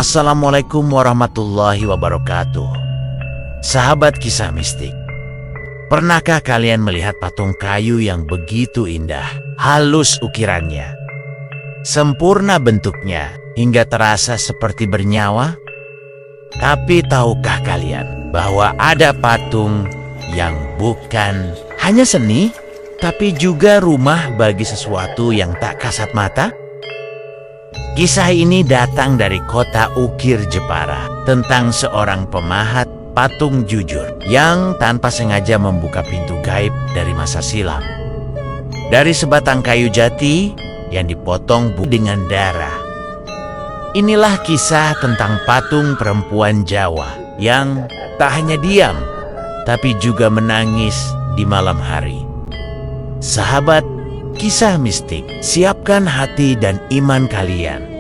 Assalamualaikum warahmatullahi wabarakatuh. Sahabat kisah mistik, pernahkah kalian melihat patung kayu yang begitu indah, halus ukirannya, sempurna bentuknya, hingga terasa seperti bernyawa? Tapi tahukah kalian bahwa ada patung yang bukan hanya seni, tapi juga rumah bagi sesuatu yang tak kasat mata? Kisah ini datang dari kota Ukir, Jepara, tentang seorang pemahat patung jujur yang tanpa sengaja membuka pintu gaib dari masa silam. Dari sebatang kayu jati yang dipotong dengan darah. Inilah kisah tentang patung perempuan Jawa yang tak hanya diam, tapi juga menangis di malam hari. Sahabat kisah mistik, siapkan hati dan iman kalian.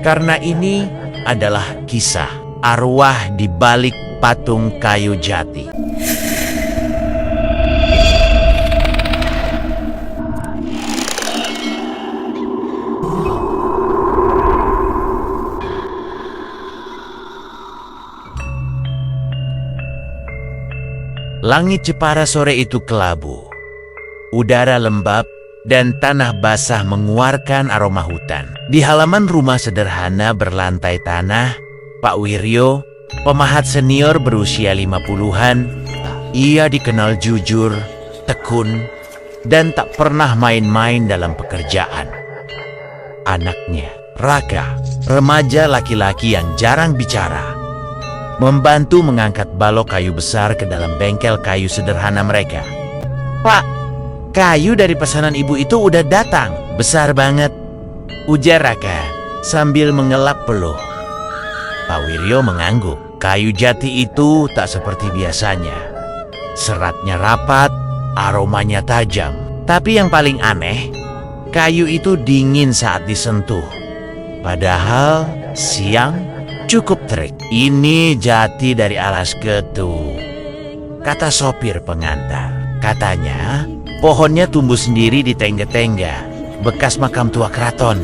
Karena ini adalah kisah arwah di balik patung kayu jati. Langit Jepara sore itu kelabu. Udara lembab dan tanah basah mengeluarkan aroma hutan. Di halaman rumah sederhana berlantai tanah, Pak Wiryo, pemahat senior berusia 50-an, ia dikenal jujur, tekun, dan tak pernah main-main dalam pekerjaan. Anaknya, Raka, remaja laki-laki yang jarang bicara, membantu mengangkat balok kayu besar ke dalam bengkel kayu sederhana mereka. "Pak, kayu dari pesanan ibu itu udah datang, besar banget," ujar Raka sambil mengelap peluh. Pak Wiryo mengangguk. Kayu jati itu tak seperti biasanya. Seratnya rapat, aromanya tajam. Tapi yang paling aneh, kayu itu dingin saat disentuh. Padahal siang cukup terik. "Ini jati dari alas ketu," kata sopir pengantar. Katanya, pohonnya tumbuh sendiri di tengga-tengga, bekas makam tua keraton.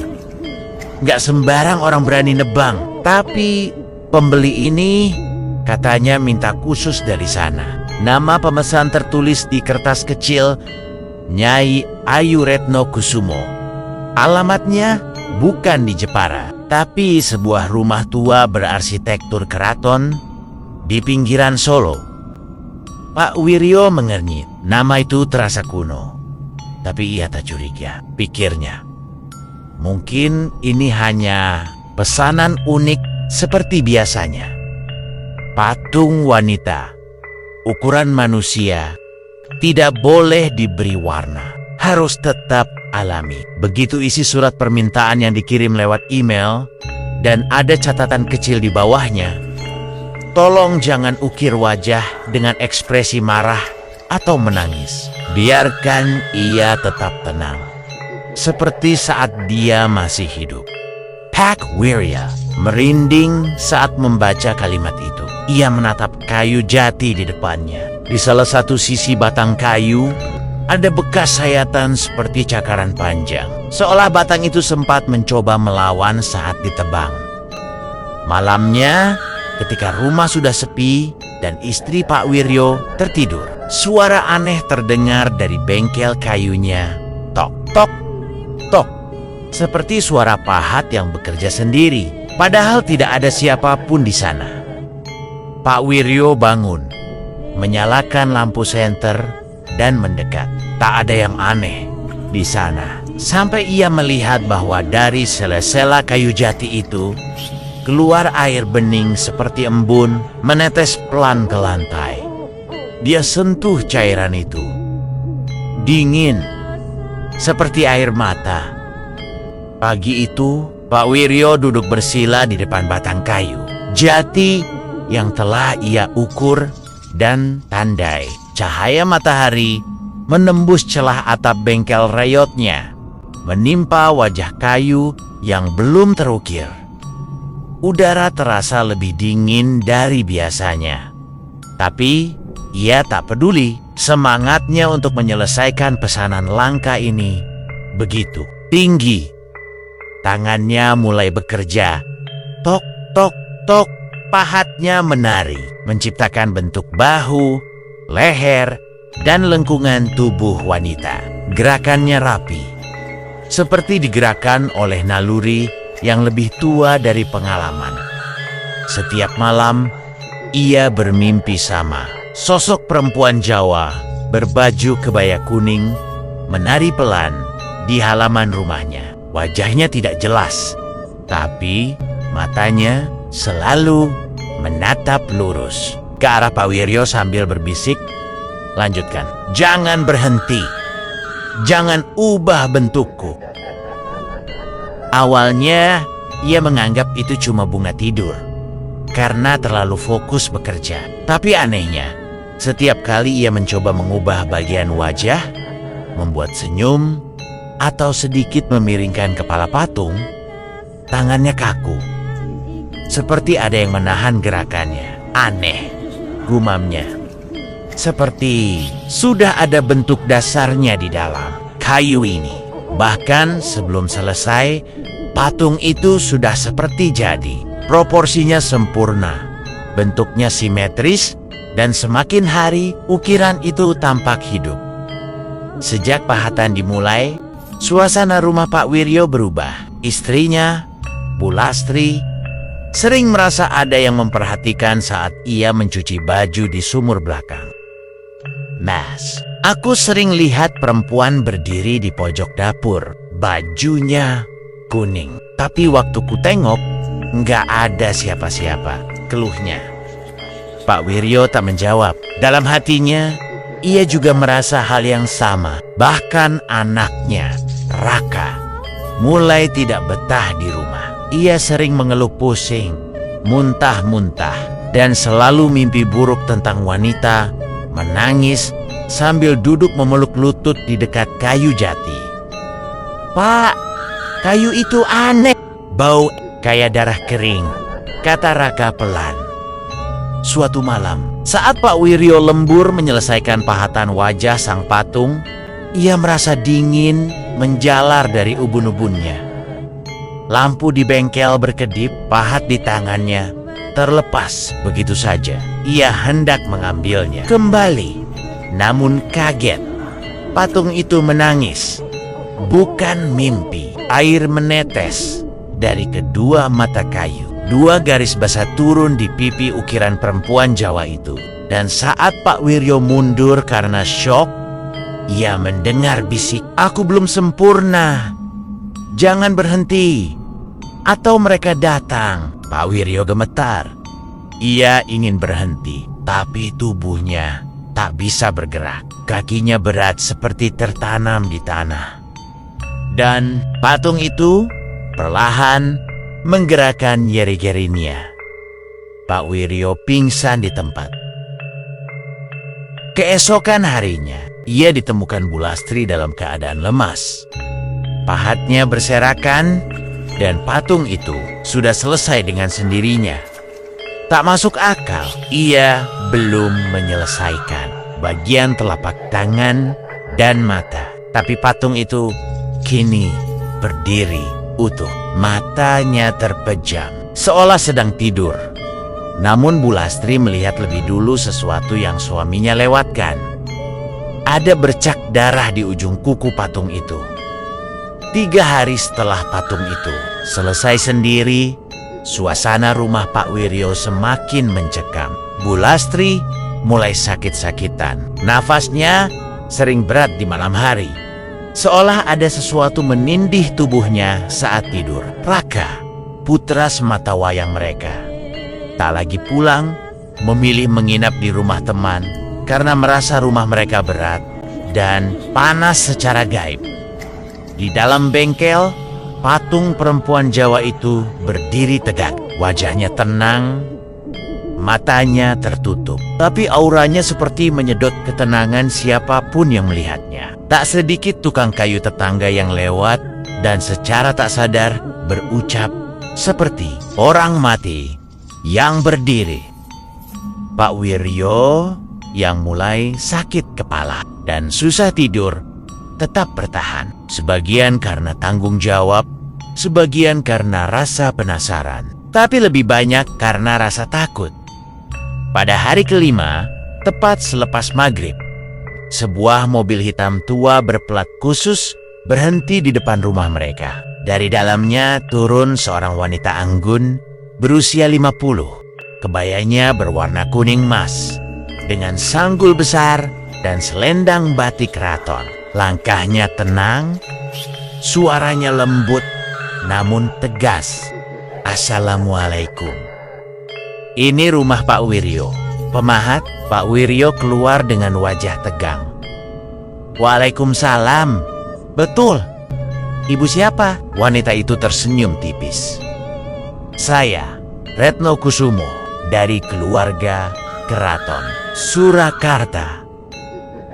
Gak sembarang orang berani nebang, tapi pembeli ini katanya minta khusus dari sana. Nama pemesan tertulis di kertas kecil, Nyai Ayu Retno Kusumo. Alamatnya bukan di Jepara, tapi sebuah rumah tua berarsitektur keraton di pinggiran Solo. Pak Wiryo mengernyit. Nama itu terasa kuno, tapi ia tak curiga. Pikirnya, mungkin ini hanya pesanan unik seperti biasanya. Patung wanita, ukuran manusia, tidak boleh diberi warna, harus tetap alami. Begitu isi surat permintaan yang dikirim lewat email, dan ada catatan kecil di bawahnya. "Tolong jangan ukir wajah dengan ekspresi marah atau menangis. Biarkan ia tetap tenang, seperti saat dia masih hidup." Pak Wiryo merinding saat membaca kalimat itu. Ia menatap kayu jati di depannya. Di salah satu sisi batang kayu, ada bekas sayatan seperti cakaran panjang. Seolah batang itu sempat mencoba melawan saat ditebang. Malamnya, ketika rumah sudah sepi dan istri Pak Wiryo tertidur, suara aneh terdengar dari bengkel kayunya. Tok, tok, tok. Seperti suara pahat yang bekerja sendiri, padahal tidak ada siapapun di sana. Pak Wiryo bangun, menyalakan lampu senter, dan mendekat. Tak ada yang aneh di sana, sampai ia melihat bahwa dari sela-sela kayu jati itu keluar air bening seperti embun menetes pelan ke lantai. Dia sentuh cairan itu. Dingin, seperti air mata. Pagi itu, Pak Wiryo duduk bersila di depan batang kayu jati yang telah ia ukur dan tandai. Cahaya matahari menembus celah atap bengkel reyotnya, menimpa wajah kayu yang belum terukir. Udara terasa lebih dingin dari biasanya. Tapi ia tak peduli. Semangatnya untuk menyelesaikan pesanan langka ini begitu tinggi. Tangannya mulai bekerja. Tok, tok, tok. Pahatnya menari, menciptakan bentuk bahu, leher, dan lengkungan tubuh wanita. Gerakannya rapi, seperti digerakkan oleh naluri yang lebih tua dari pengalaman. Setiap malam, ia bermimpi sama. Sosok perempuan Jawa berbaju kebaya kuning menari pelan di halaman rumahnya. Wajahnya tidak jelas, tapi matanya selalu menatap lurus ke arah Pak Wiryo sambil berbisik, "Lanjutkan, jangan berhenti, jangan ubah bentukku." Awalnya ia menganggap itu cuma bunga tidur karena terlalu fokus bekerja. Tapi anehnya, setiap kali ia mencoba mengubah bagian wajah, membuat senyum, atau sedikit memiringkan kepala patung, tangannya kaku, seperti ada yang menahan gerakannya. Aneh, gumamnya. Seperti sudah ada bentuk dasarnya di dalam kayu ini. Bahkan sebelum selesai, patung itu sudah seperti jadi. Proporsinya sempurna, bentuknya simetris, dan semakin hari ukiran itu tampak hidup. Sejak pahatan dimulai, suasana rumah Pak Wiryo berubah. Istrinya, Bu Lastri, sering merasa ada yang memperhatikan saat ia mencuci baju di sumur belakang. "Mas, aku sering lihat perempuan berdiri di pojok dapur. Bajunya kuning. Tapi waktu ku tengok, nggak ada siapa-siapa," keluhnya. Pak Wiryo tak menjawab. Dalam hatinya, ia juga merasa hal yang sama. Bahkan anaknya, Raka, mulai tidak betah di rumah. Ia sering mengeluh pusing, muntah-muntah, dan selalu mimpi buruk tentang wanita, menangis sambil duduk memeluk lutut di dekat kayu jati. "Pak, kayu itu aneh. Bau kayak darah kering," kata Raka pelan. Suatu malam, saat Pak Wiryo lembur menyelesaikan pahatan wajah sang patung, ia merasa dingin menjalar dari ubun-ubunnya. Lampu di bengkel berkedip, pahat di tangannya terlepas begitu saja. Ia hendak mengambilnya kembali, namun kaget. Patung itu menangis. Bukan mimpi. Air menetes dari kedua mata kayu. 2 garis basah turun di pipi ukiran perempuan Jawa itu. Dan saat Pak Wiryo mundur karena syok, ia mendengar bisik, "Aku belum sempurna. Jangan berhenti, atau mereka datang." Pak Wiryo gemetar. Ia ingin berhenti, tapi tubuhnya tak bisa bergerak. Kakinya berat seperti tertanam di tanah. Dan patung itu perlahan menggerakkan jari-jarinya. Pak Wiryo pingsan di tempat. Keesokan harinya, ia ditemukan Bu Lastri dalam keadaan lemas. Pahatnya berserakan, dan patung itu sudah selesai dengan sendirinya. Tak masuk akal, ia belum menyelesaikan bagian telapak tangan dan mata. Tapi patung itu kini berdiri utuh. Matanya terpejam, seolah sedang tidur. Namun Bu Lastri melihat lebih dulu sesuatu yang suaminya lewatkan. Ada bercak darah di ujung kuku patung itu. 3 hari setelah patung itu selesai sendiri, suasana rumah Pak Wiryo semakin mencekam. Bu Lastri mulai sakit-sakitan. Nafasnya sering berat di malam hari. Seolah ada sesuatu menindih tubuhnya saat tidur. Raka, putra sematawayang mereka, tak lagi pulang, memilih menginap di rumah teman karena merasa rumah mereka berat dan panas secara gaib. Di dalam bengkel, patung perempuan Jawa itu berdiri tegak. Wajahnya tenang, matanya tertutup. Tapi auranya seperti menyedot ketenangan siapapun yang melihatnya. Tak sedikit tukang kayu tetangga yang lewat dan secara tak sadar berucap seperti orang mati yang berdiri. Pak Wiryo yang mulai sakit kepala dan susah tidur tetap bertahan. Sebagian karena tanggung jawab, sebagian karena rasa penasaran. tapi lebih banyak karena rasa takut. Pada hari kelima, tepat selepas maghrib, sebuah mobil hitam tua berplat khusus berhenti di depan rumah mereka. Dari dalamnya turun seorang wanita anggun berusia 50. Kebayanya berwarna kuning emas, dengan sanggul besar dan selendang batik keraton. Langkahnya tenang, suaranya lembut namun tegas. Assalamualaikum. Ini rumah Pak Wiryo. Pemahat, Pak Wiryo keluar dengan wajah tegang. Waalaikumsalam. Betul. Ibu siapa? Wanita itu tersenyum tipis. Saya, Retno Kusumo, dari keluarga Keraton Surakarta.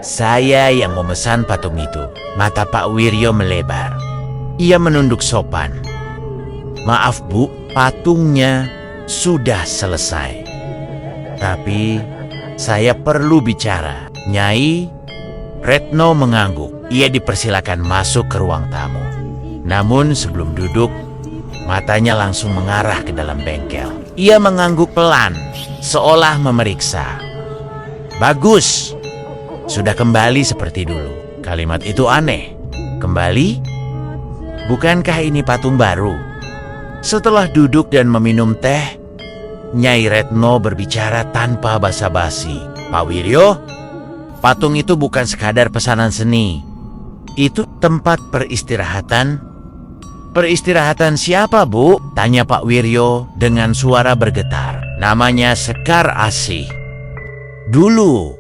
Saya yang memesan patung itu. Mata Pak Wiryo melebar. Ia menunduk sopan. Maaf Bu, patungnya sudah selesai. Tapi saya perlu bicara. Nyai. Retno mengangguk. Ia dipersilakan masuk ke ruang tamu. Namun sebelum duduk, matanya langsung mengarah ke dalam bengkel. Ia mengangguk pelan, seolah memeriksa. Bagus, sudah kembali seperti dulu. Kalimat itu aneh. Kembali? Bukankah ini patung baru? Setelah duduk dan meminum teh, Nyai Retno berbicara tanpa basa-basi. Pak Wiryo, patung itu bukan sekadar pesanan seni. Itu tempat peristirahatan. Peristirahatan siapa, Bu? Tanya Pak Wiryo dengan suara bergetar. Namanya Sekar Asih. Dulu,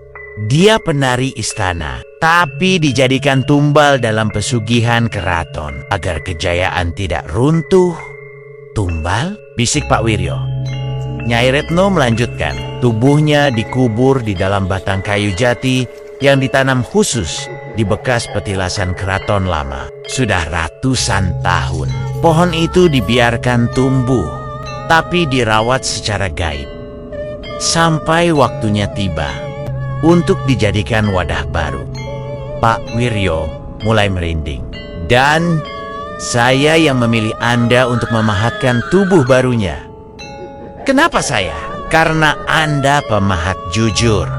dia penari istana, tapi dijadikan tumbal dalam pesugihan keraton agar kejayaan tidak runtuh. Tumbal? Bisik Pak Wiryo. Nyai Retno melanjutkan. Tubuhnya dikubur di dalam batang kayu jati yang ditanam khusus di bekas petilasan keraton lama. Sudah ratusan tahun. Pohon itu dibiarkan tumbuh, tapi dirawat secara gaib. Sampai waktunya tiba untuk dijadikan wadah baru. Pak Wiryo mulai merinding. Dan saya yang memilih Anda untuk memahatkan tubuh barunya. Kenapa saya? Karena Anda pemahat jujur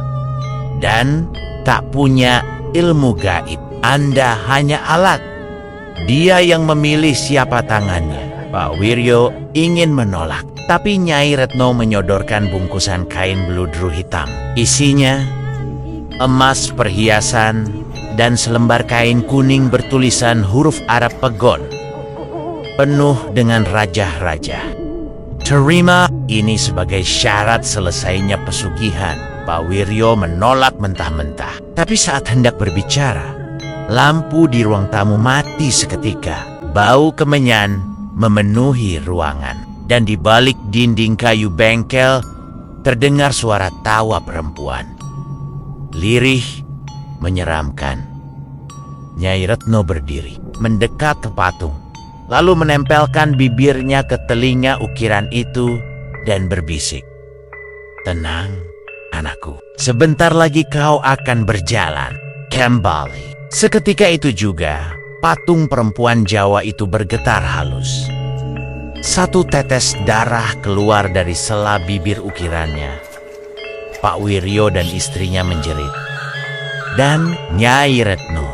dan tak punya ilmu gaib. Anda hanya alat. Dia yang memilih siapa tangannya. Pak Wiryo ingin menolak, tapi Nyai Retno menyodorkan bungkusan kain beludru hitam. Isinya emas perhiasan dan selembar kain kuning bertulisan huruf Arab pegon, penuh dengan rajah-rajah. Terima ini sebagai syarat selesainya pesugihan. Pak Wiryo menolak mentah-mentah. Tapi saat hendak berbicara, lampu di ruang tamu mati seketika. Bau kemenyan memenuhi ruangan. Dan di balik dinding kayu bengkel terdengar suara tawa perempuan. Lirih, menyeramkan. Nyai Retno berdiri, mendekat ke patung, lalu menempelkan bibirnya ke telinga ukiran itu dan berbisik. Tenang, anakku. Sebentar lagi kau akan berjalan kembali. Seketika itu juga, patung perempuan Jawa itu bergetar halus. Satu tetes darah keluar dari sela bibir ukirannya. Pak Wiryo dan istrinya menjerit. Dan Nyai Retno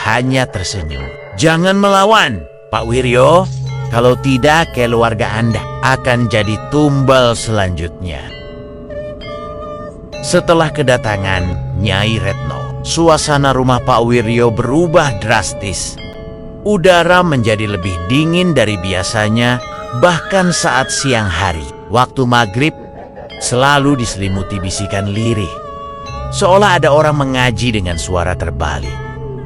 hanya tersenyum. Jangan melawan, Pak Wiryo. Kalau tidak, keluarga Anda akan jadi tumbal selanjutnya. Setelah kedatangan Nyai Retno, suasana rumah Pak Wiryo berubah drastis. Udara menjadi lebih dingin dari biasanya, bahkan saat siang hari. Waktu maghrib selalu diselimuti bisikan lirih, seolah ada orang mengaji dengan suara terbalik.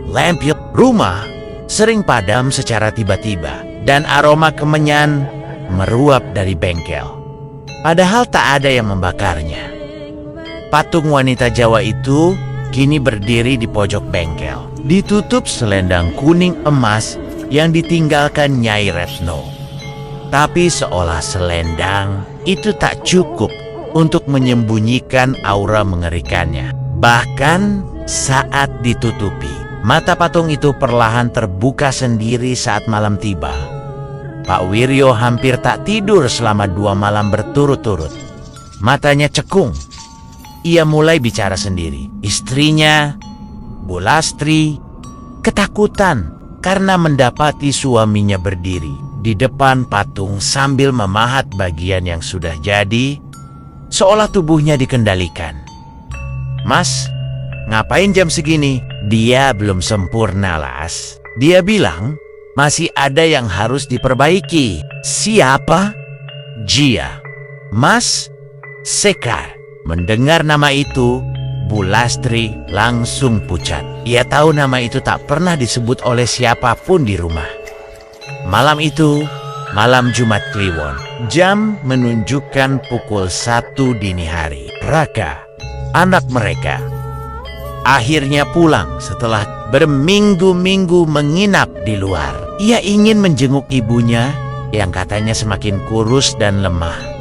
Lampion rumah sering padam secara tiba-tiba, dan aroma kemenyan meruap dari bengkel. Padahal tak ada yang membakarnya. Patung wanita Jawa itu kini berdiri di pojok bengkel, ditutup selendang kuning emas yang ditinggalkan Nyai Retno. Tapi seolah selendang itu tak cukup untuk menyembunyikan aura mengerikannya. Bahkan saat ditutupi, mata patung itu perlahan terbuka sendiri saat malam tiba. Pak Wiryo hampir tak tidur selama 2 malam berturut-turut. Matanya cekung. Ia mulai bicara sendiri. Istrinya, Bu Lastri, ketakutan karena mendapati suaminya berdiri di depan patung sambil memahat bagian yang sudah jadi, seolah tubuhnya dikendalikan. "Mas, ngapain jam segini?" "Dia belum sempurna, Las." Dia bilang, "Masih ada yang harus diperbaiki." "Siapa?" "Jia." "Mas Sekar." Mendengar nama itu, Bu Lastri langsung pucat. Ia tahu nama itu tak pernah disebut oleh siapapun di rumah. Malam itu, malam Jumat Kliwon, jam menunjukkan pukul 1 dini hari. Raka, anak mereka, akhirnya pulang setelah berminggu-minggu menginap di luar. Ia ingin menjenguk ibunya yang katanya semakin kurus dan lemah.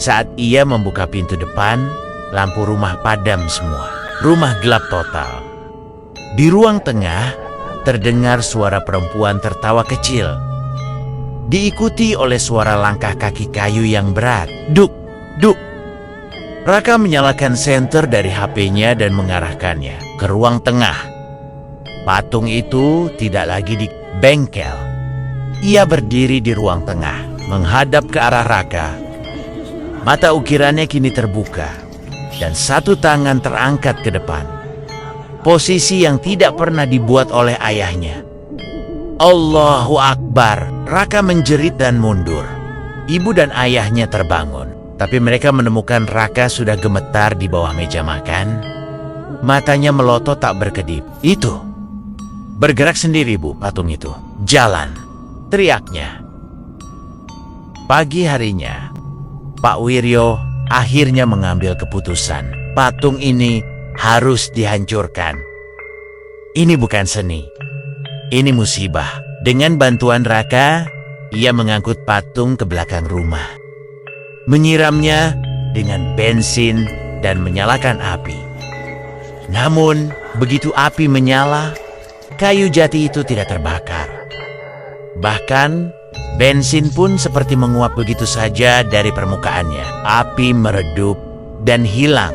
Saat ia membuka pintu depan, lampu rumah padam semua. Rumah gelap total. Di ruang tengah, terdengar suara perempuan tertawa kecil, diikuti oleh suara langkah kaki kayu yang berat. Duk, duk. Raka menyalakan senter dari HP-nya dan mengarahkannya ke ruang tengah. Patung itu tidak lagi di bengkel. Ia berdiri di ruang tengah, menghadap ke arah Raka. Mata ukirannya kini terbuka, dan satu tangan terangkat ke depan. Posisi yang tidak pernah dibuat oleh ayahnya. Allahu Akbar. Raka menjerit dan mundur. Ibu dan ayahnya terbangun, tapi mereka menemukan Raka sudah gemetar di bawah meja makan. Matanya melotot tak berkedip. "Itu bergerak sendiri, Bu, patung itu. Jalan," teriaknya. Pagi harinya, Pak Wiryo akhirnya mengambil keputusan. Patung ini harus dihancurkan. Ini bukan seni, ini musibah. Dengan bantuan Raka, ia mengangkut patung ke belakang rumah, menyiramnya dengan bensin dan menyalakan api. Namun, begitu api menyala, kayu jati itu tidak terbakar. Bahkan, bensin pun seperti menguap begitu saja dari permukaannya. Api meredup dan hilang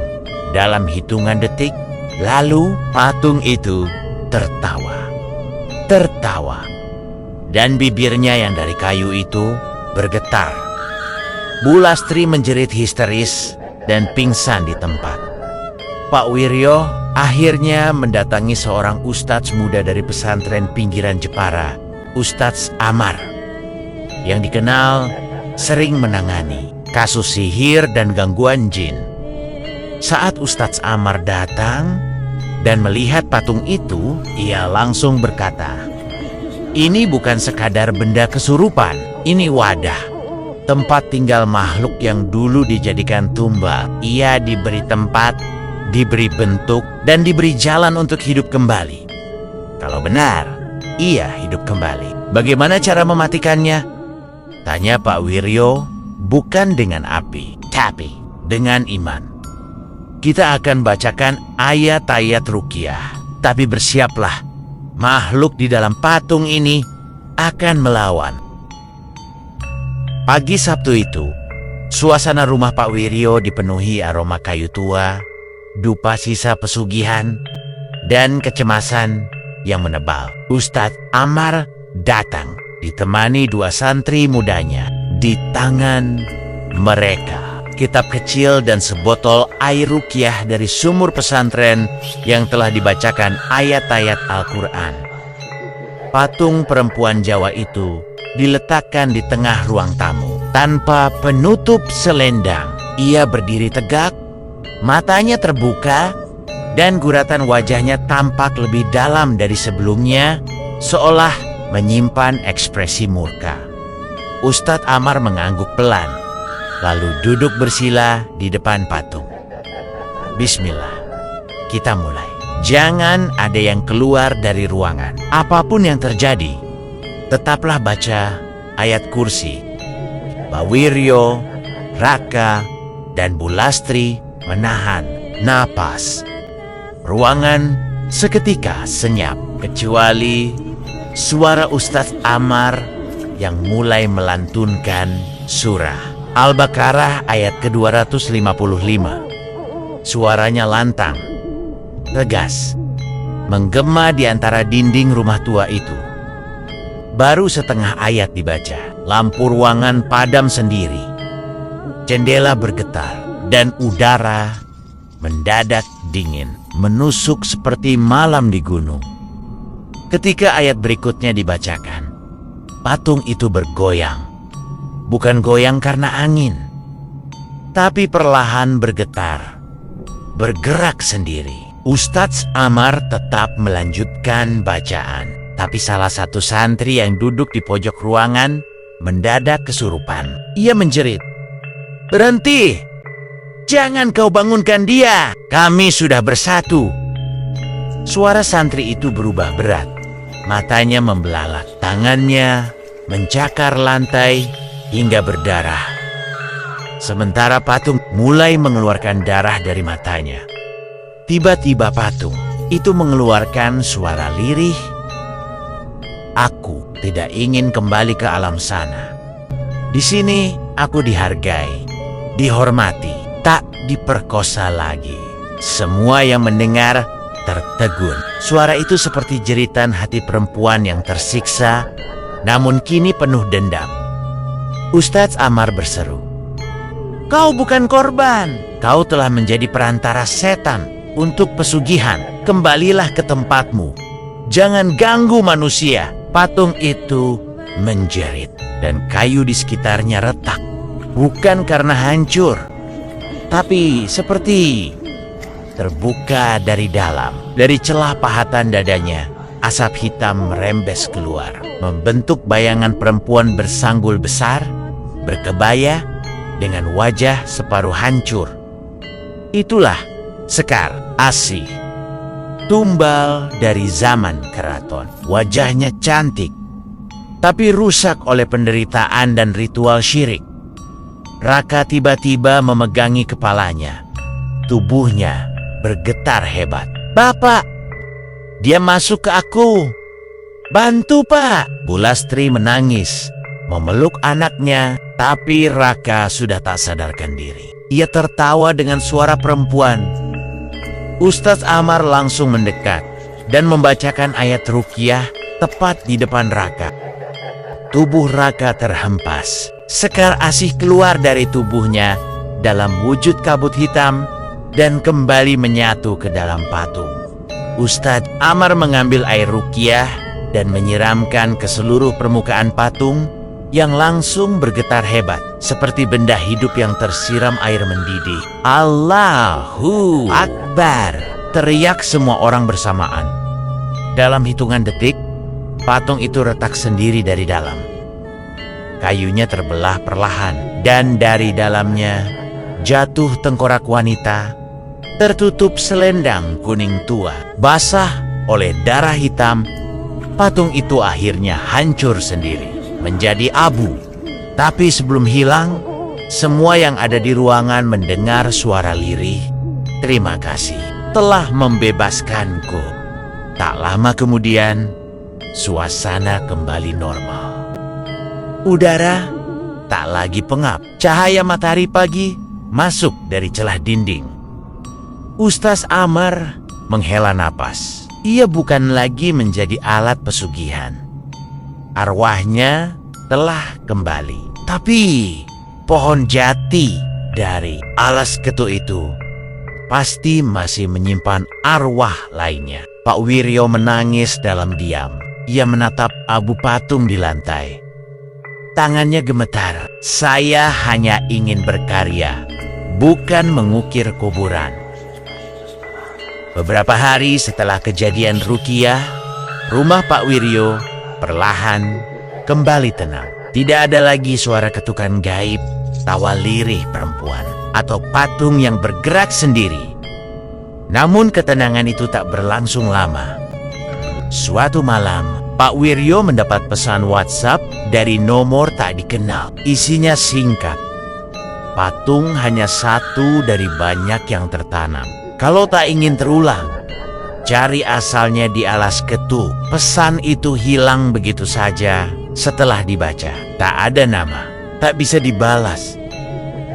dalam hitungan detik. Lalu patung itu tertawa. Tertawa. Dan bibirnya yang dari kayu itu bergetar. Bu Lastri menjerit histeris dan pingsan di tempat. Pak Wiryo akhirnya mendatangi seorang ustadz muda dari pesantren pinggiran Jepara, Ustadz Amar, yang dikenal sering menangani kasus sihir dan gangguan jin. Saat Ustadz Amar datang dan melihat patung itu, ia langsung berkata, "Ini bukan sekadar benda kesurupan, ini wadah, tempat tinggal makhluk yang dulu dijadikan tumbal. Ia diberi tempat, diberi bentuk, dan diberi jalan untuk hidup kembali. Kalau benar, ia hidup kembali. Bagaimana cara mematikannya?" tanya Pak Wiryo. "Bukan dengan api, tapi dengan iman. Kita akan bacakan ayat-ayat ruqyah, tapi bersiaplah, makhluk di dalam patung ini akan melawan." Pagi Sabtu itu, suasana rumah Pak Wiryo dipenuhi aroma kayu tua, dupa sisa pesugihan, dan kecemasan yang menebal. Ustadz Amar datang ditemani 2 santri mudanya. Di tangan mereka, kitab kecil dan sebotol air ruqyah dari sumur pesantren yang telah dibacakan ayat-ayat Al-Quran. Patung perempuan Jawa itu diletakkan di tengah ruang tamu. Tanpa penutup selendang, ia berdiri tegak, matanya terbuka, dan guratan wajahnya tampak lebih dalam dari sebelumnya, seolah menyimpan ekspresi murka. Ustadz Amar mengangguk pelan, lalu duduk bersila di depan patung. "Bismillah, kita mulai. Jangan ada yang keluar dari ruangan. Apapun yang terjadi, tetaplah baca ayat kursi." Pak Wiryo, Raka, dan Bu Lastri menahan napas. Ruangan seketika senyap, kecuali suara Ustadz Amar yang mulai melantunkan surah Al-Baqarah ayat ke-255. Suaranya lantang, tegas, menggema di antara dinding rumah tua itu. Baru setengah ayat dibaca, lampu ruangan padam sendiri. Jendela bergetar dan udara mendadak dingin, menusuk seperti malam di gunung. Ketika ayat berikutnya dibacakan, patung itu bergoyang. Bukan goyang karena angin, tapi perlahan bergetar, bergerak sendiri. Ustadz Amar tetap melanjutkan bacaan, tapi salah satu santri yang duduk di pojok ruangan mendadak kesurupan. Ia menjerit, "Berhenti! Jangan kau bangunkan dia! Kami sudah bersatu!" Suara santri itu berubah berat. Matanya membelalak, tangannya mencakar lantai hingga berdarah. Sementara patung mulai mengeluarkan darah dari matanya. Tiba-tiba patung itu mengeluarkan suara lirih. "Aku tidak ingin kembali ke alam sana. Di sini aku dihargai, dihormati, tak diperkosa lagi." Semua yang mendengar tertegun. Suara itu seperti jeritan hati perempuan yang tersiksa, namun kini penuh dendam. Ustadz Amar berseru, "Kau bukan korban. Kau telah menjadi perantara setan untuk pesugihan. Kembalilah ke tempatmu. Jangan ganggu manusia." Patung itu menjerit dan kayu di sekitarnya retak. Bukan karena hancur, tapi seperti terbuka dari dalam. Dari celah pahatan dadanya, asap hitam merembes keluar, membentuk bayangan perempuan bersanggul besar, berkebaya, dengan wajah separuh hancur. Itulah Sekar Asih, tumbal dari zaman keraton. Wajahnya cantik, tapi rusak oleh penderitaan dan ritual syirik. Raka tiba-tiba memegangi kepalanya. Tubuhnya bergetar hebat. "Bapak, dia masuk ke aku. Bantu, Pak!" Bulastri menangis, memeluk anaknya, tapi Raka sudah tak sadarkan diri. Ia tertawa dengan suara perempuan. Ustadz Amar langsung mendekat dan membacakan ayat ruqyah tepat di depan Raka. Tubuh Raka terhempas. Sekar Asih keluar dari tubuhnya dalam wujud kabut hitam dan kembali menyatu ke dalam patung. Ustadz Amar mengambil air ruqyah dan menyiramkan ke seluruh permukaan patung yang langsung bergetar hebat, seperti benda hidup yang tersiram air mendidih. "Allahu Akbar!" teriak semua orang bersamaan. Dalam hitungan detik, patung itu retak sendiri dari dalam. Kayunya terbelah perlahan, dan dari dalamnya jatuh tengkorak wanita, tertutup selendang kuning tua. Basah oleh darah hitam, patung itu akhirnya hancur sendiri, menjadi abu. Tapi sebelum hilang, semua yang ada di ruangan mendengar suara lirih, "Terima kasih telah membebaskanku." Tak lama kemudian, suasana kembali normal. Udara tak lagi pengap. Cahaya matahari pagi masuk dari celah dinding. Ustadz Amar menghela napas. Ia bukan lagi menjadi alat pesugihan. Arwahnya telah kembali. Tapi pohon jati dari alas ketuk itu pasti masih menyimpan arwah lainnya. Pak Wiryo menangis dalam diam. Ia menatap abu patung di lantai. Tangannya gemetar. "Saya hanya ingin berkarya, bukan mengukir kuburan." Beberapa hari setelah kejadian ruqyah, rumah Pak Wiryo perlahan kembali tenang. Tidak ada lagi suara ketukan gaib, tawa lirih perempuan, atau patung yang bergerak sendiri. Namun ketenangan itu tak berlangsung lama. Suatu malam, Pak Wiryo mendapat pesan WhatsApp dari nomor tak dikenal. Isinya singkat. Patung hanya satu dari banyak yang tertanam. Kalau tak ingin terulang, cari asalnya di alas ketuk. Pesan itu hilang begitu saja, Setelah dibaca, tak ada nama, tak bisa dibalas.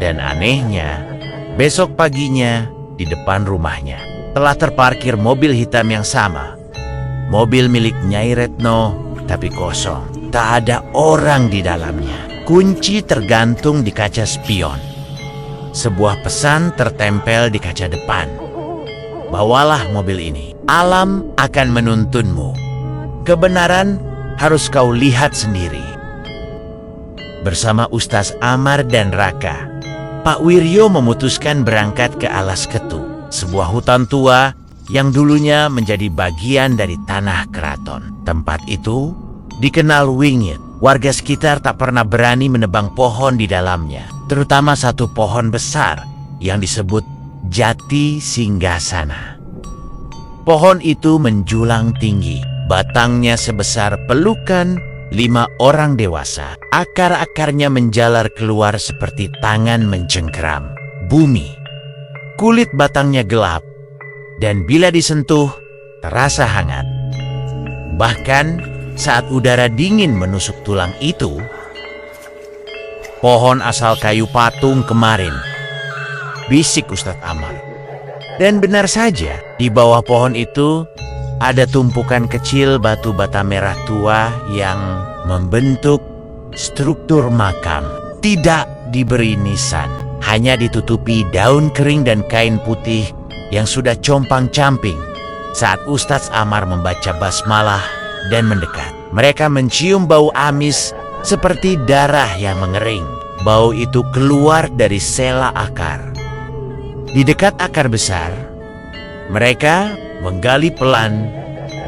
Dan anehnya, besok paginya di depan rumahnya telah terparkir mobil hitam yang sama. Mobil milik Nyai Retno, tapi kosong. Tak ada orang di dalamnya. Kunci tergantung di kaca spion. Sebuah pesan tertempel di kaca depan. Bawalah mobil ini. Alam akan menuntunmu. Kebenaran harus kau lihat sendiri. Bersama Ustaz Amar dan Raka, Pak Wiryo memutuskan berangkat ke Alas Ketu, sebuah hutan tua yang dulunya menjadi bagian dari tanah keraton. Tempat itu dikenal wingit. Warga sekitar tak pernah berani menebang pohon di dalamnya, terutama satu pohon besar yang disebut Jati Singgasana. Pohon itu menjulang tinggi, batangnya sebesar pelukan 5 orang dewasa. Akar-akarnya menjalar keluar seperti tangan mencengkeram bumi. Kulit batangnya gelap, dan bila disentuh, terasa hangat. Bahkan saat udara dingin menusuk tulang itu, pohon asal kayu patung kemarin, bisik Ustadz Amar. Dan benar saja, di bawah pohon itu ada tumpukan kecil batu bata merah tua yang membentuk struktur makam. Tidak diberi nisan, hanya ditutupi daun kering dan kain putih yang sudah compang-camping. Saat Ustadz Amar membaca basmalah dan mendekat, mereka mencium bau amis seperti darah yang mengering. Bau itu keluar dari sela akar. Di dekat akar besar, mereka menggali pelan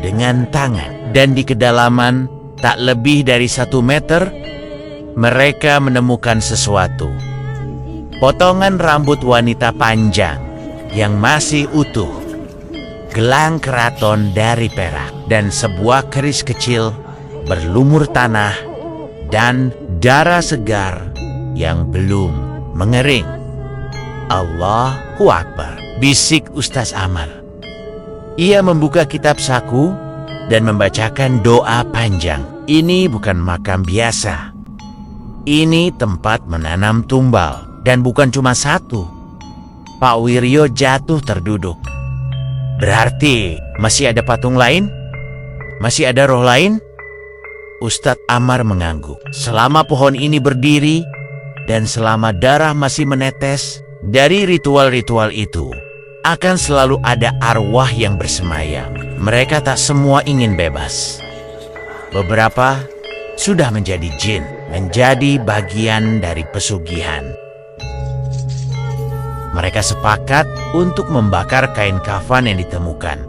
dengan tangan, dan di kedalaman tak lebih dari 1 meter, mereka menemukan sesuatu. Potongan rambut wanita panjang yang masih utuh, gelang keraton dari perak, dan sebuah keris kecil berlumur tanah dan darah segar yang belum mengering. Allahu Akbar, bisik Ustaz Amar. Ia membuka kitab saku dan membacakan doa panjang. Ini bukan makam biasa. Ini tempat menanam tumbal, dan bukan cuma satu. Pak Wiryo jatuh terduduk. Berarti masih ada patung lain? Masih ada roh lain? Ustadz Amar mengangguk. Selama pohon ini berdiri dan selama darah masih menetes dari ritual-ritual itu, akan selalu ada arwah yang bersemayam. Mereka tak semua ingin bebas. Beberapa sudah menjadi jin, menjadi bagian dari pesugihan. Mereka sepakat untuk membakar kain kafan yang ditemukan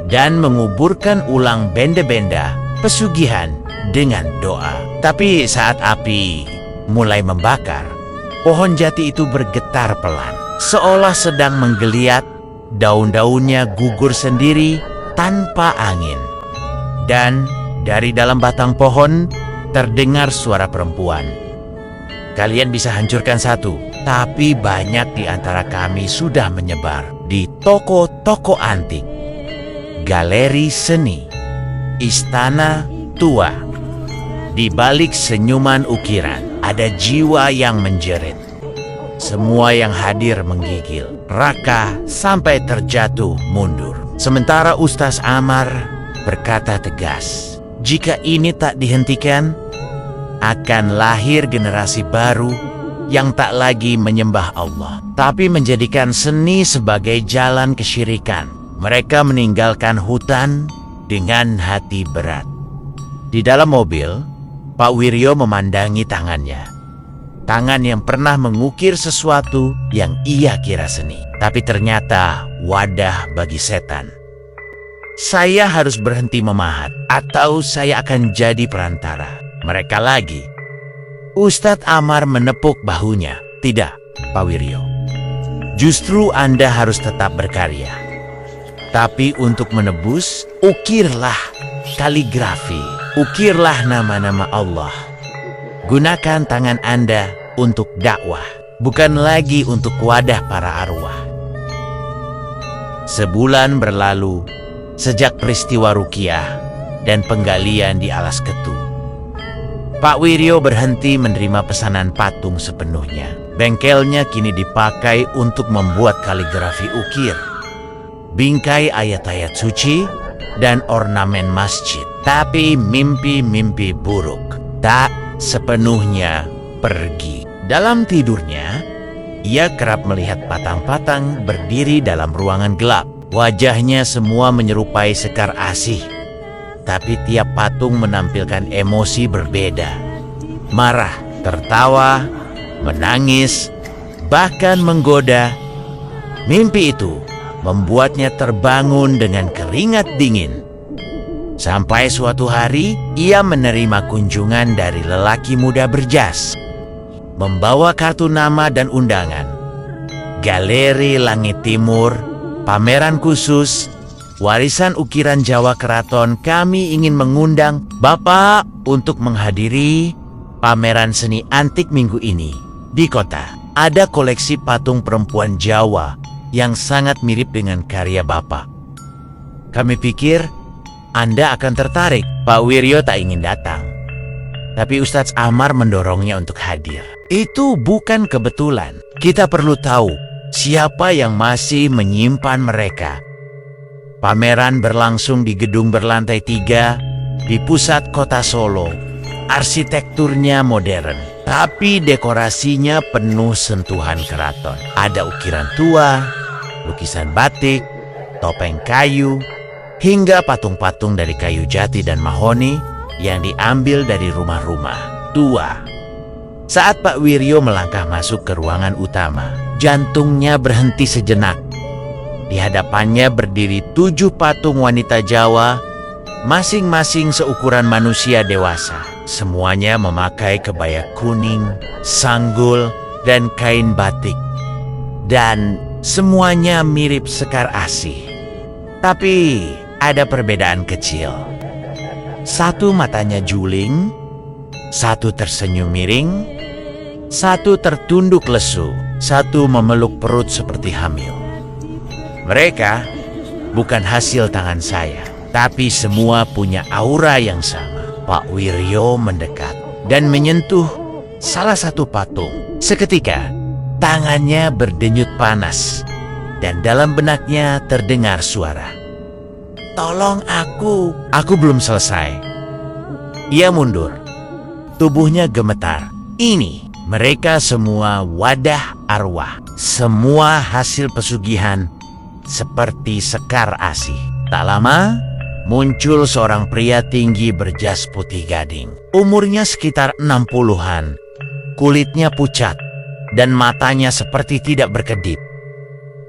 dan menguburkan ulang benda-benda pesugihan dengan doa. Tapi saat api mulai membakar, pohon jati itu bergetar pelan, seolah sedang menggeliat. Daun-daunnya gugur sendiri tanpa angin. Dan dari dalam batang pohon terdengar suara perempuan. Kalian bisa hancurkan satu, tapi banyak di antara kami sudah menyebar di toko-toko antik, galeri seni, istana tua. Di balik senyuman ukiran ada jiwa yang menjerit. Semua yang hadir menggigil. Raka sampai terjatuh mundur. Sementara Ustaz Amar berkata tegas, jika ini tak dihentikan, akan lahir generasi baru yang tak lagi menyembah Allah, tapi menjadikan seni sebagai jalan kesyirikan. Mereka meninggalkan hutan dengan hati berat. Di dalam mobil, Pak Wiryo memandangi tangannya. Tangan yang pernah mengukir sesuatu yang ia kira seni, tapi ternyata wadah bagi setan. Saya harus berhenti memahat, atau saya akan jadi perantara. Mereka lagi. Ustadz Amar menepuk bahunya. Tidak, Pak Wiryo. Justru Anda harus tetap berkarya. Tapi untuk menebus, ukirlah kaligrafi. Ukirlah nama-nama Allah. Gunakan tangan Anda untuk dakwah, bukan lagi untuk wadah para arwah. Sebulan berlalu sejak peristiwa Rukiah dan penggalian di Alas Ketu. Pak Wiryo berhenti menerima pesanan patung sepenuhnya. Bengkelnya kini dipakai untuk membuat kaligrafi ukir, bingkai ayat-ayat suci, dan ornamen masjid. Tapi mimpi-mimpi buruk tak sepenuhnya pergi. Dalam tidurnya, ia kerap melihat patang-patang berdiri dalam ruangan gelap. Wajahnya semua menyerupai Sekar Asih. Tapi tiap patung menampilkan emosi berbeda. Marah, tertawa, menangis, bahkan menggoda. Mimpi itu membuatnya terbangun dengan keringat dingin. Sampai suatu hari, ia menerima kunjungan dari lelaki muda berjas, membawa kartu nama dan undangan. Galeri Langit Timur, pameran khusus, warisan ukiran Jawa Keraton. Kami ingin mengundang Bapak untuk menghadiri pameran seni antik minggu ini. Di kota, ada koleksi patung perempuan Jawa yang sangat mirip dengan karya Bapak. Kami pikir Anda akan tertarik. Pak Wiryo tak ingin datang, tapi Ustadz Amar mendorongnya untuk hadir. Itu bukan kebetulan. Kita perlu tahu siapa yang masih menyimpan mereka. Pameran berlangsung di gedung berlantai 3 di pusat kota Solo. Arsitekturnya modern, tapi dekorasinya penuh sentuhan keraton. Ada ukiran tua, lukisan batik, topeng kayu, hingga patung-patung dari kayu jati dan mahoni yang diambil dari rumah-rumah tua. Saat Pak Wiryo melangkah masuk ke ruangan utama, jantungnya berhenti sejenak. Di hadapannya berdiri 7 patung wanita Jawa, masing-masing seukuran manusia dewasa. Semuanya memakai kebaya kuning, sanggul, dan kain batik. Dan semuanya mirip Sekar Asih. Tapi ada perbedaan kecil. Satu matanya juling, satu tersenyum miring, satu tertunduk lesu, satu memeluk perut seperti hamil. Mereka bukan hasil tangan saya, tapi semua punya aura yang sama. Pak Wiryo mendekat dan menyentuh salah satu patung. Seketika, tangannya berdenyut panas dan dalam benaknya terdengar suara. "Tolong aku." Aku belum selesai. Ia mundur. Tubuhnya gemetar. Ini mereka semua wadah arwah. Semua hasil pesugihan seperti Sekar Asih. Tak lama, muncul seorang pria tinggi berjas putih gading. Umurnya sekitar 60-an. Kulitnya pucat dan matanya seperti tidak berkedip.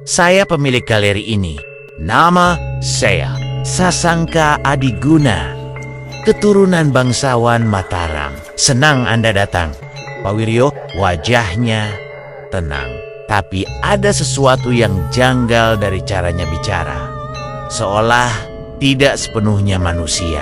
"Saya pemilik galeri ini. Nama saya Sasangka Adiguna, keturunan bangsawan Mataram. Senang Anda datang." Pak Wiryo wajahnya tenang, tapi ada sesuatu yang janggal dari caranya bicara. Seolah tidak sepenuhnya manusia.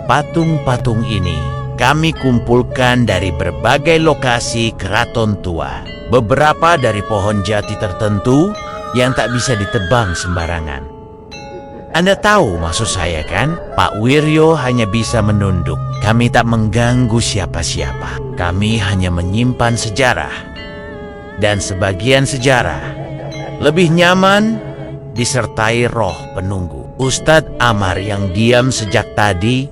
Patung-patung ini kami kumpulkan dari berbagai lokasi keraton tua. Beberapa dari pohon jati tertentu yang tak bisa ditebang sembarangan. Anda tahu maksud saya kan? Pak Wiryo hanya bisa menunduk. Kami tak mengganggu siapa-siapa. Kami hanya menyimpan sejarah. Dan sebagian sejarah lebih nyaman disertai roh penunggu. Ustadz Amar yang diam sejak tadi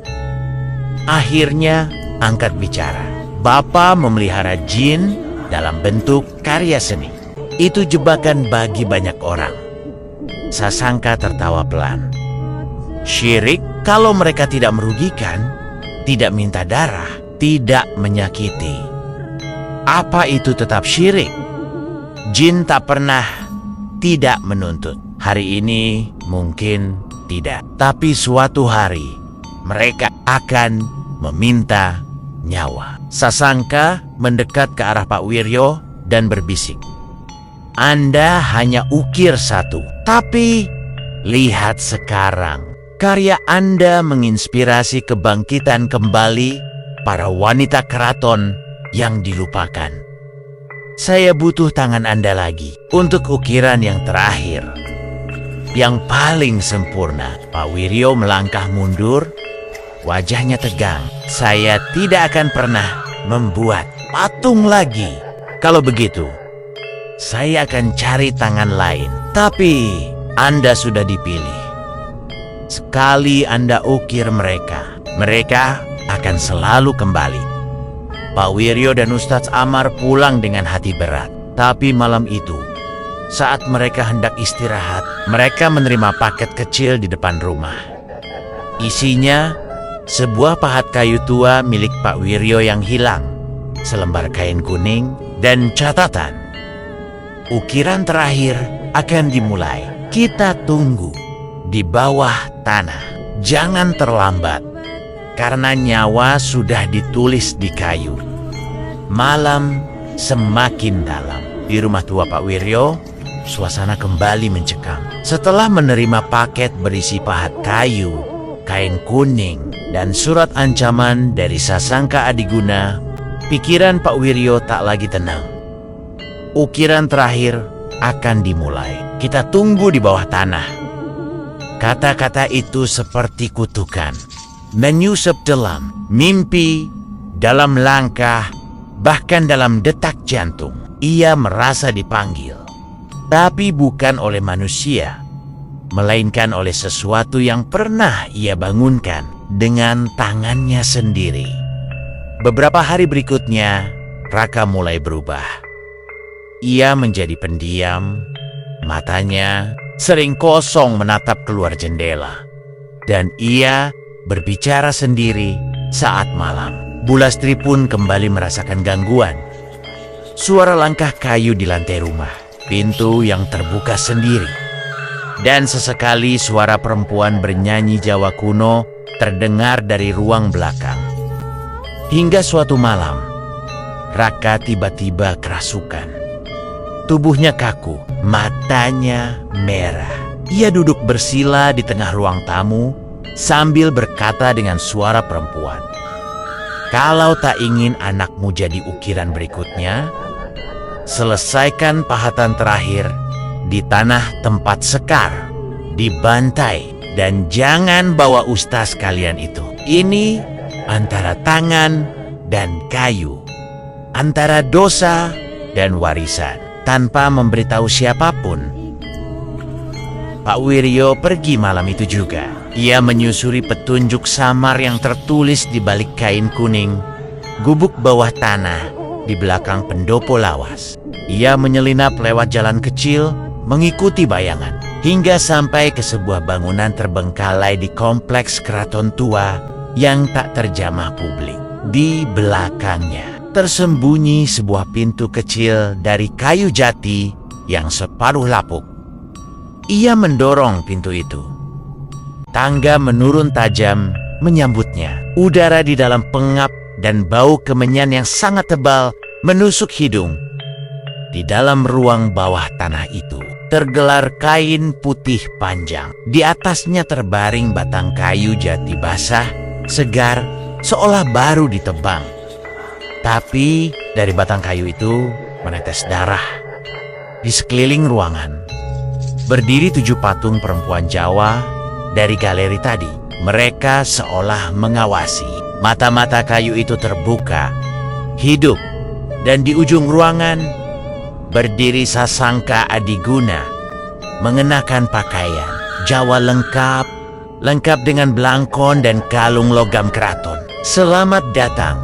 akhirnya angkat bicara. "Bapak memelihara jin dalam bentuk karya seni. Itu jebakan bagi banyak orang." Sasangka tertawa pelan. "Syirik kalau mereka tidak merugikan, tidak minta darah, tidak menyakiti. Apa itu tetap syirik? Jin tak pernah tidak menuntut. Hari ini mungkin tidak, tapi suatu hari mereka akan meminta nyawa." Sasangka mendekat ke arah Pak Wiryo dan berbisik, "Anda hanya ukir satu, tapi lihat sekarang. Karya Anda menginspirasi kebangkitan kembali para wanita keraton yang dilupakan. Saya butuh tangan Anda lagi untuk ukiran yang terakhir, yang paling sempurna." Pak Wiryo melangkah mundur wajahnya tegang. Saya tidak akan pernah membuat patung lagi. Kalau begitu, saya akan cari tangan lain. Tapi Anda sudah dipilih. Sekali Anda ukir mereka, mereka akan selalu kembali. Pak Wiryo dan Ustadz Amar pulang dengan hati berat. Tapi malam itu, saat mereka hendak istirahat, mereka menerima paket kecil di depan rumah. Isinya sebuah pahat kayu tua milik Pak Wiryo yang hilang, selembar kain kuning, dan catatan. Ukiran terakhir akan dimulai. Kita tunggu di bawah tanah. Jangan terlambat, karena nyawa sudah ditulis di kayu. Malam semakin dalam. Di rumah tua Pak Wiryo, suasana kembali mencekam. Setelah menerima paket berisi pahat kayu, kain kuning, dan surat ancaman dari Sasangka Adiguna, pikiran Pak Wiryo tak lagi tenang. Ukiran terakhir akan dimulai. Kita tunggu di bawah tanah. Kata-kata itu seperti kutukan, menyusup dalam mimpi, dalam langkah, bahkan dalam detak jantung. Ia merasa dipanggil, tapi bukan oleh manusia, melainkan oleh sesuatu yang pernah ia bangunkan dengan tangannya sendiri. Beberapa hari berikutnya, Raka mulai berubah. Ia menjadi pendiam, matanya sering kosong menatap keluar jendela, dan ia berbicara sendiri saat malam. Bulastri pun kembali merasakan gangguan. Suara langkah kayu di lantai rumah, pintu yang terbuka sendiri, dan sesekali suara perempuan bernyanyi Jawa kuno terdengar dari ruang belakang. Hingga suatu malam, Raka tiba-tiba kerasukan. Tubuhnya kaku, matanya merah. Ia duduk bersila di tengah ruang tamu sambil berkata dengan suara perempuan, "Kalau tak ingin anakmu jadi ukiran berikutnya, selesaikan pahatan terakhir di tanah tempat sekar, dibantai, dan jangan bawa ustaz kalian itu. Ini antara tangan dan kayu, antara dosa dan warisan, tanpa memberitahu siapapun." Pak Wiryo pergi malam itu juga. Ia menyusuri petunjuk samar yang tertulis di balik kain kuning, gubuk bawah tanah di belakang pendopo lawas. Ia menyelinap lewat jalan kecil, mengikuti bayangan, hingga sampai ke sebuah bangunan terbengkalai di kompleks keraton tua yang tak terjamah publik. Di belakangnya tersembunyi sebuah pintu kecil dari kayu jati yang separuh lapuk. Ia mendorong pintu itu. Tangga menurun tajam menyambutnya. Udara di dalam pengap dan bau kemenyan yang sangat tebal menusuk hidung. Di dalam ruang bawah tanah itu tergelar kain putih panjang. Di atasnya terbaring batang kayu jati basah, segar, seolah baru ditebang. Tapi dari batang kayu itu menetes darah. Di sekeliling ruangan berdiri 7 patung perempuan Jawa dari galeri tadi. Mereka seolah mengawasi. Mata-mata kayu itu terbuka, hidup, dan di ujung ruangan berdiri Sasangka Adiguna, mengenakan pakaian Jawa lengkap dengan belangkon dan kalung logam keraton. "Selamat datang,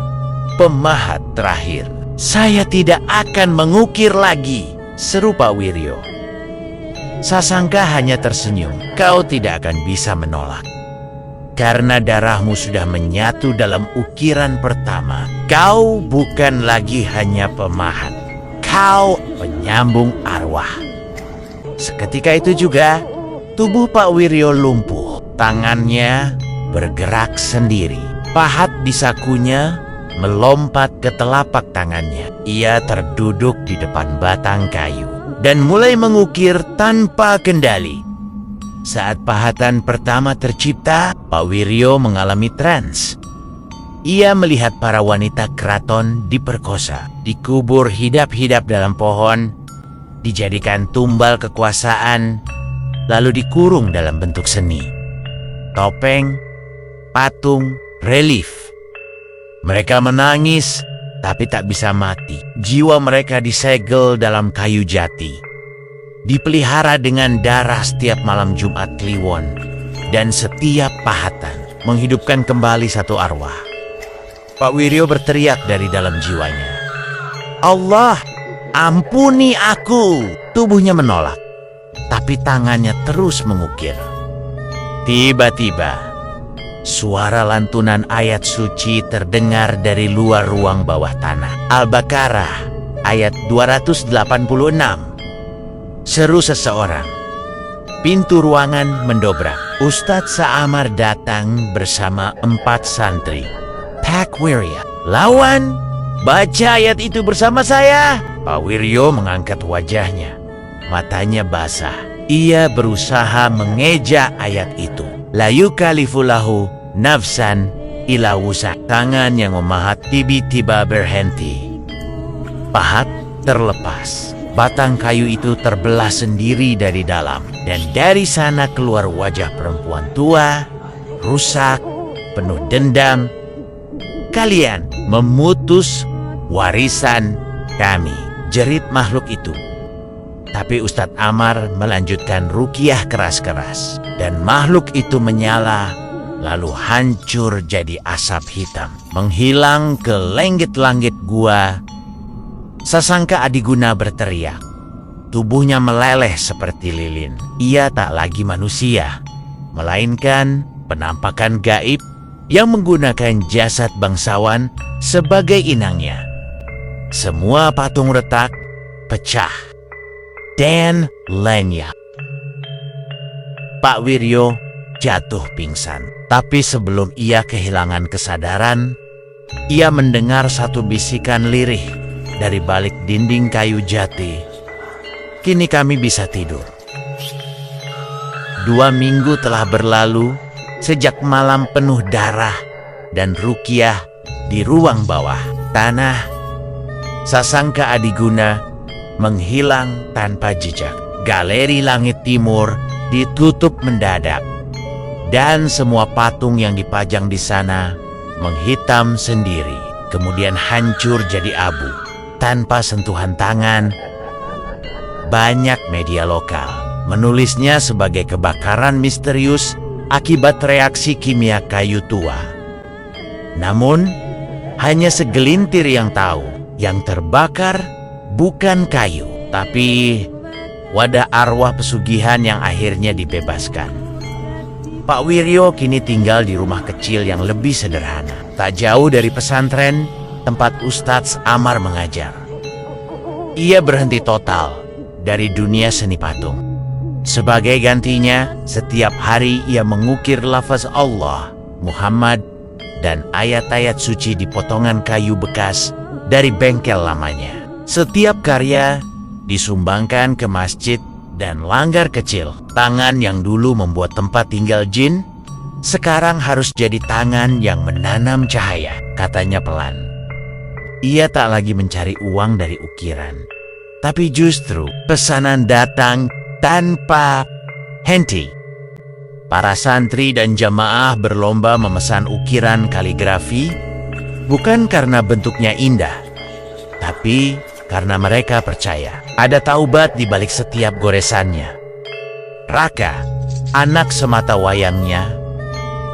pemahat terakhir. Saya tidak akan mengukir lagi," seru Pak Wiryo. Sasangka hanya tersenyum. "Kau tidak akan bisa menolak. Karena darahmu sudah menyatu dalam ukiran pertama. Kau bukan lagi hanya pemahat. Kau penyambung arwah." Seketika itu juga, tubuh Pak Wiryo lumpuh. Tangannya bergerak sendiri. Pahat di sakunya melompat ke telapak tangannya. Ia terduduk di depan batang kayu dan mulai mengukir tanpa kendali. Saat pahatan pertama tercipta, Pak Wiryo mengalami trans. Ia melihat para wanita keraton diperkosa, dikubur hidap-hidap dalam pohon, dijadikan tumbal kekuasaan, lalu dikurung dalam bentuk seni. Topeng, patung, relief. Mereka menangis, tapi tak bisa mati. Jiwa mereka disegel dalam kayu jati, dipelihara dengan darah setiap malam Jumat Kliwon, dan setiap pahatan menghidupkan kembali satu arwah. Pak Wiryo berteriak dari dalam jiwanya, "Allah, ampuni aku!" Tubuhnya menolak, tapi tangannya terus mengukir. Tiba-tiba, suara lantunan ayat suci terdengar dari luar ruang bawah tanah. Al-Baqarah ayat 286. Seru seseorang. Pintu ruangan mendobrak. Ustadz Sa'amar datang bersama 4 santri. Pak Wiryo, lawan, baca ayat itu bersama saya. Pak Wiryo mengangkat wajahnya. Matanya basah. Ia berusaha mengeja ayat itu. La yukallifulahu nafsan illa wus'aha. Tangan yang memahat tiba-tiba berhenti. Pahat terlepas. Batang kayu itu terbelah sendiri dari dalam. Dan dari sana keluar wajah perempuan tua, rusak, penuh dendam. "Kalian memutus warisan kami," jerit makhluk itu. Tapi Ustadz Amar melanjutkan ruqyah keras-keras. Dan makhluk itu menyala, lalu hancur jadi asap hitam, menghilang ke langit-langit gua. Sasangka Adiguna berteriak. Tubuhnya meleleh seperti lilin. Ia tak lagi manusia, melainkan penampakan gaib yang menggunakan jasad bangsawan sebagai inangnya. Semua patung retak, pecah, dan lenyap. Pak Wiryo jatuh pingsan. Tapi sebelum ia kehilangan kesadaran, ia mendengar satu bisikan lirih dari balik dinding kayu jati. "Kini kami bisa tidur." 2 minggu telah berlalu sejak malam penuh darah dan ruqyah di ruang bawah tanah. Sasangka Adiguna menghilang tanpa jejak. Galeri langit timur ditutup mendadak, dan semua patung yang dipajang di sana menghitam sendiri, kemudian hancur jadi abu tanpa sentuhan tangan. Banyak media lokal menulisnya sebagai kebakaran misterius akibat reaksi kimia kayu tua. Namun, hanya segelintir yang tahu, yang terbakar bukan kayu, tapi wadah arwah pesugihan yang akhirnya dibebaskan. Pak Wiryo kini tinggal di rumah kecil yang lebih sederhana, tak jauh dari pesantren tempat Ustadz Amar mengajar. Ia berhenti total dari dunia seni patung. Sebagai gantinya, setiap hari ia mengukir lafaz Allah, Muhammad, dan ayat-ayat suci di potongan kayu bekas dari bengkel lamanya. Setiap karya disumbangkan ke masjid dan langgar kecil. Tangan yang dulu membuat tempat tinggal jin, sekarang harus jadi tangan yang menanam cahaya, katanya pelan. Ia tak lagi mencari uang dari ukiran, tapi justru pesanan datang tanpa henti. Para santri dan jamaah berlomba memesan ukiran kaligrafi, bukan karena bentuknya indah, tapi karena mereka percaya ada taubat di balik setiap goresannya. Raka, anak semata wayangnya,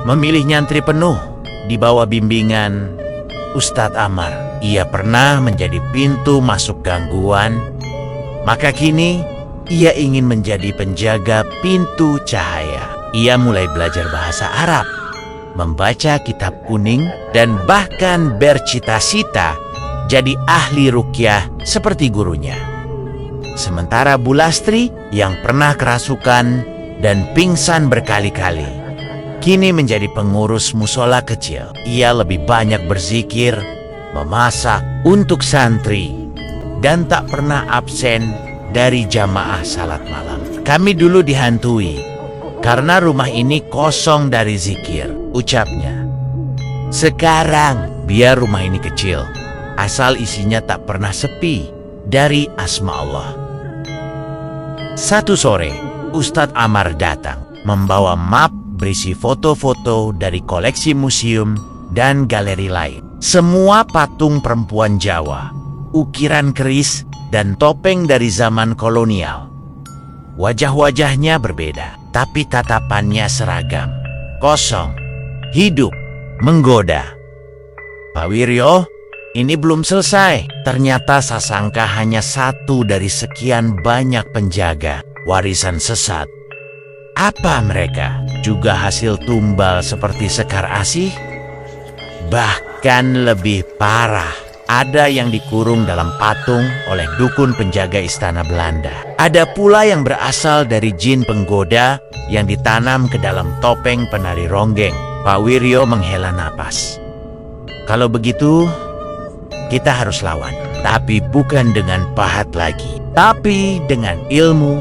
memilih nyantri penuh di bawah bimbingan Ustadz Amar. Ia pernah menjadi pintu masuk gangguan, maka kini ia ingin menjadi penjaga pintu cahaya. Ia mulai belajar bahasa Arab, membaca kitab kuning, dan bahkan bercita-cita jadi ahli ruqyah seperti gurunya. Sementara Bulastri yang pernah kerasukan dan pingsan berkali-kali, kini menjadi pengurus musola kecil. Ia lebih banyak berzikir, memasak untuk santri, dan tak pernah absen dari jamaah salat malam. "Kami dulu dihantui karena rumah ini kosong dari zikir," ucapnya. "Sekarang biar rumah ini kecil, asal isinya tak pernah sepi dari asma Allah." Satu sore, Ustadz Amar datang membawa map berisi foto-foto dari koleksi museum dan galeri lain. Semua patung perempuan Jawa, ukiran keris, dan topeng dari zaman kolonial. Wajah-wajahnya berbeda, tapi tatapannya seragam. Kosong, hidup, menggoda. Pak Wiryo, ini belum selesai. Ternyata Sasangka hanya satu dari sekian banyak penjaga warisan sesat. Apa mereka juga hasil tumbal seperti Sekar Asih? Bahkan lebih parah, ada yang dikurung dalam patung oleh dukun penjaga istana Belanda. Ada pula yang berasal dari jin penggoda yang ditanam ke dalam topeng penari ronggeng. Pak Wiryo menghela napas. Kalau begitu, kita harus lawan. Tapi bukan dengan pahat lagi, tapi dengan ilmu,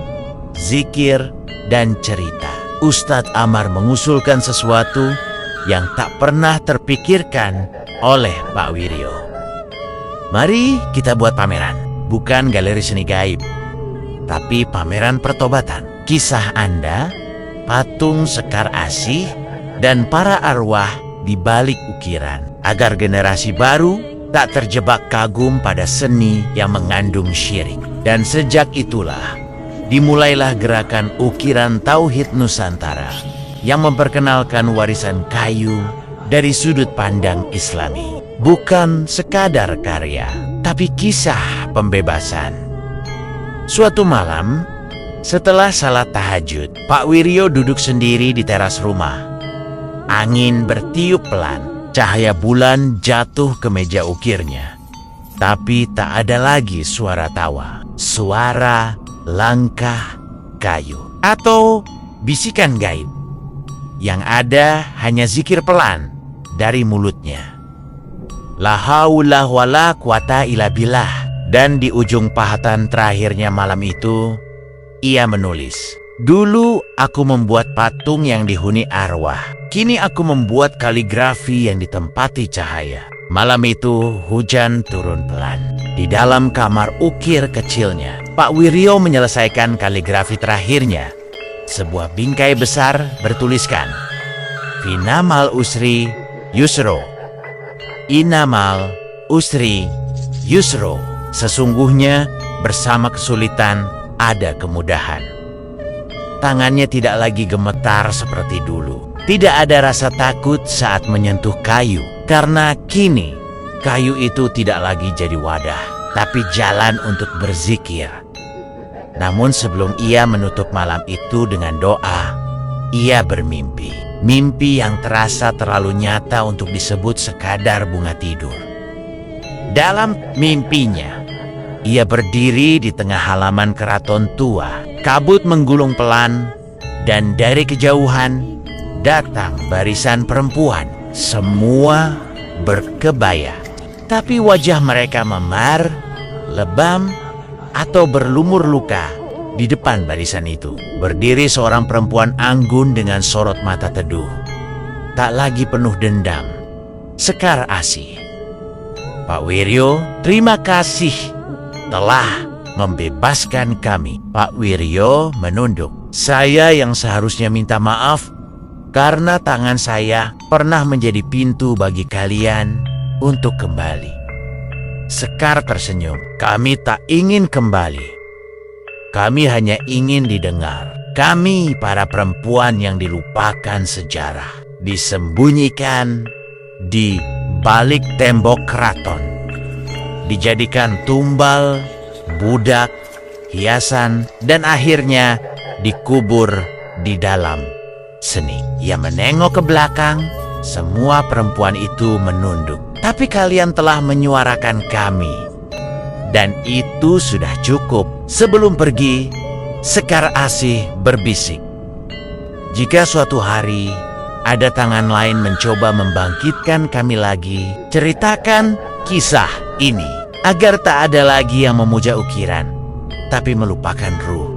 zikir, dan cerita. Ustadz Amar mengusulkan sesuatu yang tak pernah terpikirkan oleh Pak Wiryo. Mari kita buat pameran, bukan galeri seni gaib, tapi pameran pertobatan. Kisah Anda, patung Sekar Asih, dan para arwah di balik ukiran, agar generasi baru tak terjebak kagum pada seni yang mengandung syirik. Dan sejak itulah dimulailah gerakan ukiran Tauhid Nusantara yang memperkenalkan warisan kayu dari sudut pandang Islami. Bukan sekadar karya, tapi kisah pembebasan. Suatu malam, setelah salat tahajud, Pak Wiryo duduk sendiri di teras rumah. Angin bertiup pelan, cahaya bulan jatuh ke meja ukirnya. Tapi tak ada lagi suara tawa, suara langkah kayu, atau bisikan gaib. Yang ada hanya zikir pelan dari mulutnya. La haula wala quwata illa billah. Dan di ujung pahatan terakhirnya malam itu, ia menulis, "Dulu aku membuat patung yang dihuni arwah. Kini aku membuat kaligrafi yang ditempati cahaya." Malam itu hujan turun pelan. Di dalam kamar ukir kecilnya, Pak Wiryo menyelesaikan kaligrafi terakhirnya. Sebuah bingkai besar bertuliskan, "Finamal usri yusro. Inamal usri yusro." Sesungguhnya bersama kesulitan ada kemudahan. Tangannya tidak lagi gemetar seperti dulu. Tidak ada rasa takut saat menyentuh kayu, karena kini kayu itu tidak lagi jadi wadah, tapi jalan untuk berzikir. Namun sebelum ia menutup malam itu dengan doa, ia bermimpi. Mimpi yang terasa terlalu nyata untuk disebut sekadar bunga tidur. Dalam mimpinya, ia berdiri di tengah halaman keraton tua. Kabut menggulung pelan, dan dari kejauhan datang barisan perempuan. Semua berkebaya, tapi wajah mereka memar, lebam, atau berlumur luka. Di depan barisan itu berdiri seorang perempuan anggun dengan sorot mata teduh. Tak lagi penuh dendam, Sekar Asih. "Pak Wiryo, terima kasih telah membebaskan kami." Pak Wiryo menunduk. "Saya yang seharusnya minta maaf karena tangan saya pernah menjadi pintu bagi kalian untuk kembali." Sekar tersenyum. "Kami tak ingin kembali. Kami hanya ingin didengar. Kami para perempuan yang dilupakan sejarah, disembunyikan di balik tembok keraton, dijadikan tumbal, budak, hiasan, dan akhirnya dikubur di dalam seni." Ia menengok ke belakang. Semua perempuan itu menunduk. "Tapi kalian telah menyuarakan kami, dan itu sudah cukup." Sebelum pergi, Sekar Asih berbisik, "Jika suatu hari ada tangan lain mencoba membangkitkan kami lagi, ceritakan kisah ini, agar tak ada lagi yang memuja ukiran, tapi melupakan ruh."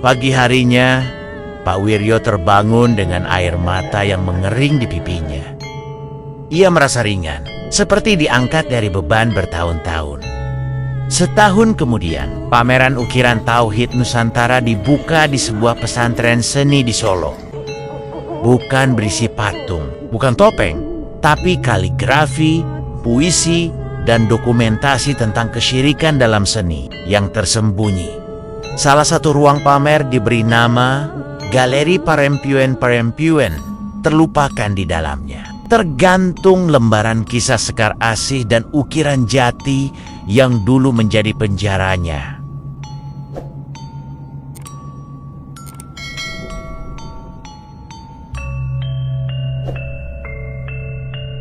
Pagi harinya, Pak Wiryo terbangun dengan air mata yang mengering di pipinya. Ia merasa ringan, seperti diangkat dari beban bertahun-tahun. Setahun kemudian, pameran ukiran Tauhid Nusantara dibuka di sebuah pesantren seni di Solo. Bukan berisi patung, bukan topeng, tapi kaligrafi, puisi, dan dokumentasi tentang kesyirikan dalam seni yang tersembunyi. Salah satu ruang pamer diberi nama Galeri Parempiuen-Parempiuen, terlupakan di dalamnya. Tergantung lembaran kisah Sekar Asih dan ukiran jati yang dulu menjadi penjaranya.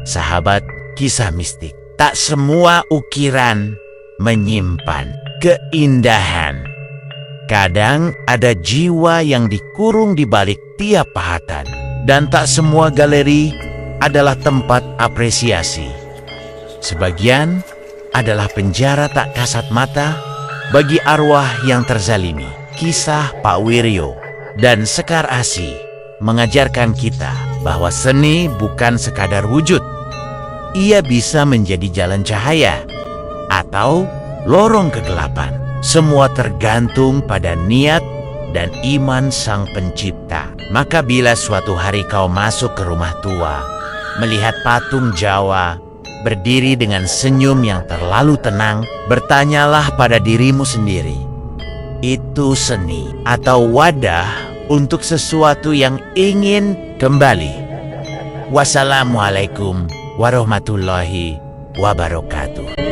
Sahabat kisah mistik, tak semua ukiran menyimpan keindahan. Kadang ada jiwa yang dikurung di balik tiap pahatan, dan tak semua galeri adalah tempat apresiasi. Sebagian adalah penjara tak kasat mata bagi arwah yang terzalimi. Kisah Pak Wiryo dan Sekar Asih mengajarkan kita bahwa seni bukan sekadar wujud. Ia bisa menjadi jalan cahaya atau lorong kegelapan. Semua tergantung pada niat dan iman sang pencipta. Maka bila suatu hari kau masuk ke rumah tua, melihat patung Jawa berdiri dengan senyum yang terlalu tenang, bertanyalah pada dirimu sendiri, itu seni atau wadah untuk sesuatu yang ingin kembali? Wassalamualaikum warahmatullahi wabarakatuh.